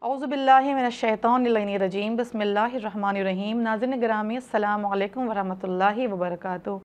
औज़ुबिल्लाहि मिनश्शैतानिर्रजीम बिस्मिल्लाहिर्रहमानिर्रहीम। नाज़रीन गिरामी अस्सलामु अलैकुम वरहमतुल्लाहि वबरकातुहू।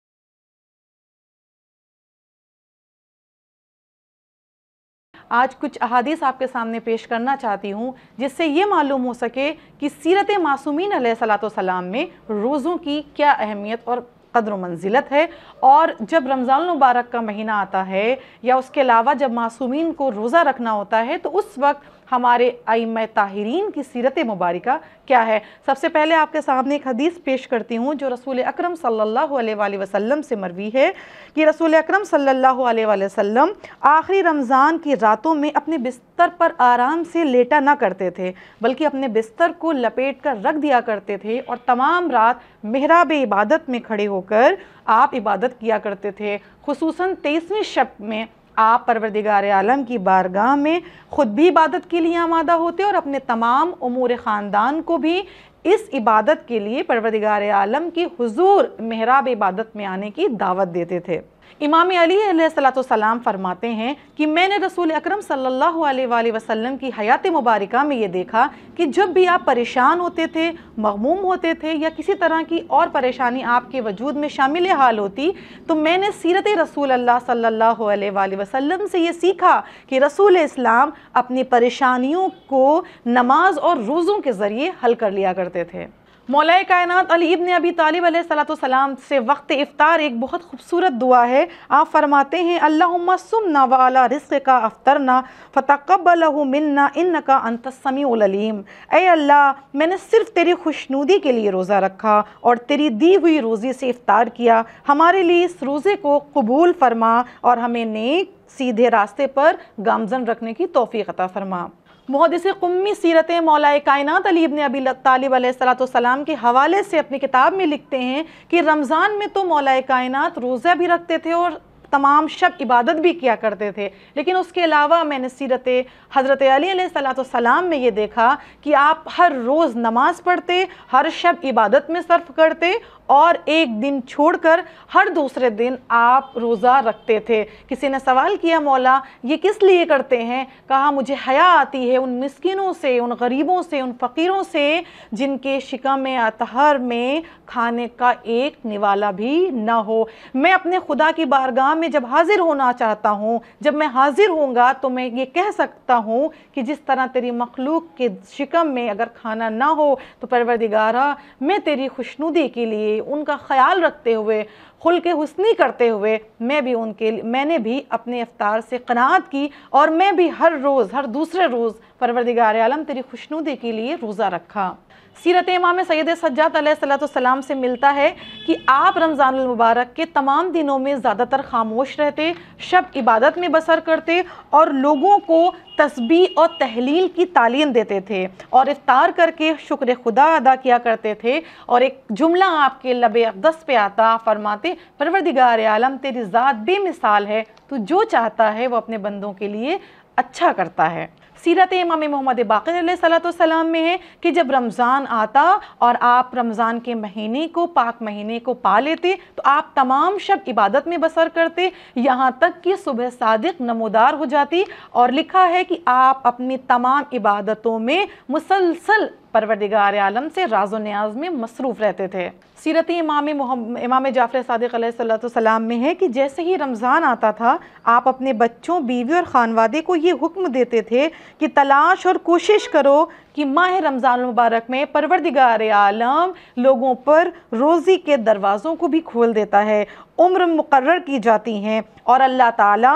आज कुछ अहादीस आपके सामने पेश करना चाहती हूँ जिससे ये मालूम हो सके कि सीरत मासूमीन अलैहिस्सलाम में रोज़ों की क्या अहमियत और क़द्र मंजिलत है। और जब रमज़ान मुबारक का महीना आता है या उसके अलावा जब मासूमीन को रोज़ा रखना होता है तो उस वक्त हमारे आइम्मा ताहिरीन की सीरत मुबारका क्या है। सबसे पहले आपके सामने एक हदीस पेश करती हूँ जो रसूल अकरम सल्लल्लाहु अलैहि वसल्लम से मरवी है कि रसूल अकरम सल्लल्लाहु अलैहि वसल्लम आखिरी रमज़ान की रातों में अपने बिस्तर पर आराम से लेटा ना करते थे बल्कि अपने बिस्तर को लपेट कर रख दिया करते थे और तमाम रात मेहराब इबादत में खड़े होकर आप इबादत किया करते थे। खुसूसन 23वीं शब में आप परवरदिगार आलम की बारगाह में ख़ुद भी इबादत के लिए आमादा होते और अपने तमाम उमूर ख़ानदान को भी इस इबादत के लिए परवरदिगार आलम की हुजूर मेहराब इबादत में आने की दावत देते थे। इमाम अली अलैहिस्सलाम फरमाते हैं कि मैंने रसूल अकरम सल्लल्लाहु अलैहि वसल्लम की हयात मुबारका में ये देखा कि जब भी आप परेशान होते थे, मग़मूम होते थे या किसी तरह की और परेशानी आपके वजूद में शामिल हाल होती तो मैंने सीरत रसूल अल्लाह सल्लल्लाहु अलैहि वसल्लम से ये सीखा कि रसूल इस्लाम अपनी परेशानियों को नमाज और रोज़ों के ज़रिए हल कर लिया करते थे। मौलाए कायनात अली इब्न अबी तालिब अलैहिस्सलाम से वक्त इफ्तार एक बहुत खूबसूरत दुआ है। आप फरमाते हैं अल्लाहुम्मा सुमना व अला रिज़्क़िका अफ्तरना फ़तक़ब्बलहु मिन्ना इन्नका अंतस समीउल अलीम। ऐ अल्लाह, मैंने सिर्फ़ तेरी खुशनुदी के लिए रोज़ा रखा और तेरी दी हुई रोज़ी से इफ्तार किया। हमारे लिए इस रोज़े को कबूल फरमा और हमें नेक सीधे रास्ते पर गामज़न रखने की तौफ़ीक़ अता फरमा। मुहद्दिस क़ुम्मी सीरत मौलाए कायनात अली इब्न अबी तालिब अलैहिस्सलाम के हवाले से अपनी किताब में लिखते हैं कि रमज़ान में तो मौलाए कायनात रोज़ा भी रखते थे और तमाम शब इबादत भी किया करते थे, लेकिन उसके अलावा मैंने सीरत हज़रत अली अलैहिस्सलाम में ये देखा कि आप हर रोज़ नमाज़ पढ़ते, हर शब इबादत में सर्फ करते और एक दिन छोड़कर हर दूसरे दिन आप रोज़ा रखते थे। किसी ने सवाल किया मौला ये किस लिए करते हैं? कहा मुझे हया आती है उन मिस्किनों से, उन गरीबों से, उन फ़कीरों से जिनके शिकम अतहर में खाने का एक निवाला भी न हो। मैं अपने खुदा की बारगाह में जब हाजिर होना चाहता हूँ, जब मैं हाजिर होऊंगा तो मैं ये कह सकता हूँ कि जिस तरह तेरी मखलूक के शिकम में अगर खाना ना हो तो परवरदिगारा मैं तेरी खुशनुदी के लिए उनका ख्याल रखते हुए खुल्क़े हुस्नी करते हुए मैंने भी अपने इफ्तार से क़नाअत की और मैं भी हर रोज़ हर दूसरे रोज़ परवरदिगार आलम तेरी खुशनुदी के लिए रोज़ा रखा। सीरत इमाम सैयद सज्जाद अलैहिस्सलाम से मिलता है कि आप रमज़ानुल मुबारक के तमाम दिनों में ज़्यादातर खामोश रहते, शब इबादत में बसर करते और लोगों को तस्बीह और तहलील की तालीम देते थे और इफ्तार करके शुक्र खुदा अदा किया करते थे। और एक जुमला आपके लबे अक़दस पे आता, फरमाते परवरदिगार आलम तेरी ज़ात बेमिसाल है, तू जो चाहता है वो अपने बंदों के लिए अच्छा करता है। सीरत इमाम मोहम्मद बाक़िर अलैहिस्सलाम में है कि जब रमज़ान आता और आप रमज़ान के महीने को, पाक महीने को पा लेते तो आप तमाम शब इबादत में बसर करते, यहाँ तक कि सुबह सादिक नमोदार हो जाती और लिखा है कि आप अपनी तमाम इबादतों में मुसलसल परवरदिगार आलम से राज़ो न्याज में मसरूफ़ रहते थे। सीरत इमाम जाफ़र सादिक़ अलैहिस्सलाम में है कि जैसे ही रमज़ान आता था आप अपने बच्चों, बीवी और ख़ानवादे को ये हुक्म देते थे कि तलाश और कोशिश करो कि माह रमज़ान मुबारक में परवरदिगार आलम लोगों पर रोज़ी के दरवाज़ों को भी खोल देता है, उम्र मुकर्रर की जाती हैं और अल्लाह ताला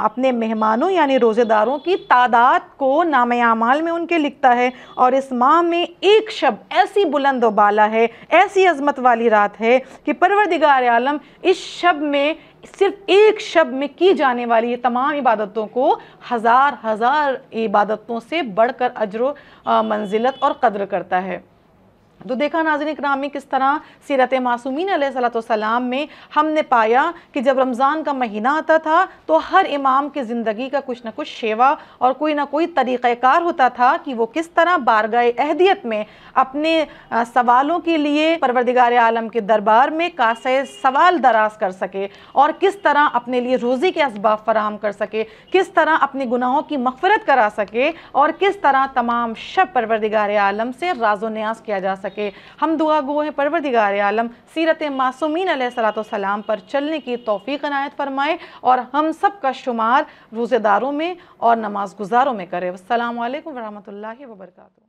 अपने मेहमानों यानी रोज़ेदारों की तादाद को नामे आमाल में उनके लिखता है। और इस माह में एक शब ऐसी बुलंद बाला है, ऐसी अज़मत वाली रात है कि परवरदिगार आलम इस शब में सिर्फ एक शब में की जाने वाली ये तमाम इबादतों को हज़ार हज़ार इबादतों से बढ़कर अजर मंजिलत और कद्र करता है। تو دیکھا ناظرین اکرامی کس طرح سیرت معصومین علیہ السلام میں ہم نے پایا کہ جب رمضان کا مہینہ آتا تھا تو ہر امام کی زندگی کا کچھ نہ کچھ شیوا اور کوئی نہ کوئی طریقہ کار ہوتا تھا کہ وہ کس طرح بارگاہ اہدیت میں اپنے سوالوں کے لیے پروردگار عالم کے دربار میں کاسے سوال دراز کر سکے اور کس طرح اپنے لیے روزی کے اسباب فراہم کر سکے، کس طرح اپنے گناہوں کی مغفرت کرا سکے اور کس طرح تمام شب پروردگار عالم سے راز و نیاز کیا جا سکے۔ ہم دعا گو ہیں پروردگار عالم سیرت معصومین علیہ السلام پر چلنے کی توفیق عنایت فرمائے اور ہم سب کا شمار روزے داروں میں اور نماز گزاروں میں کرے۔ السلام علیکم ورحمۃ اللہ وبرکاتہ۔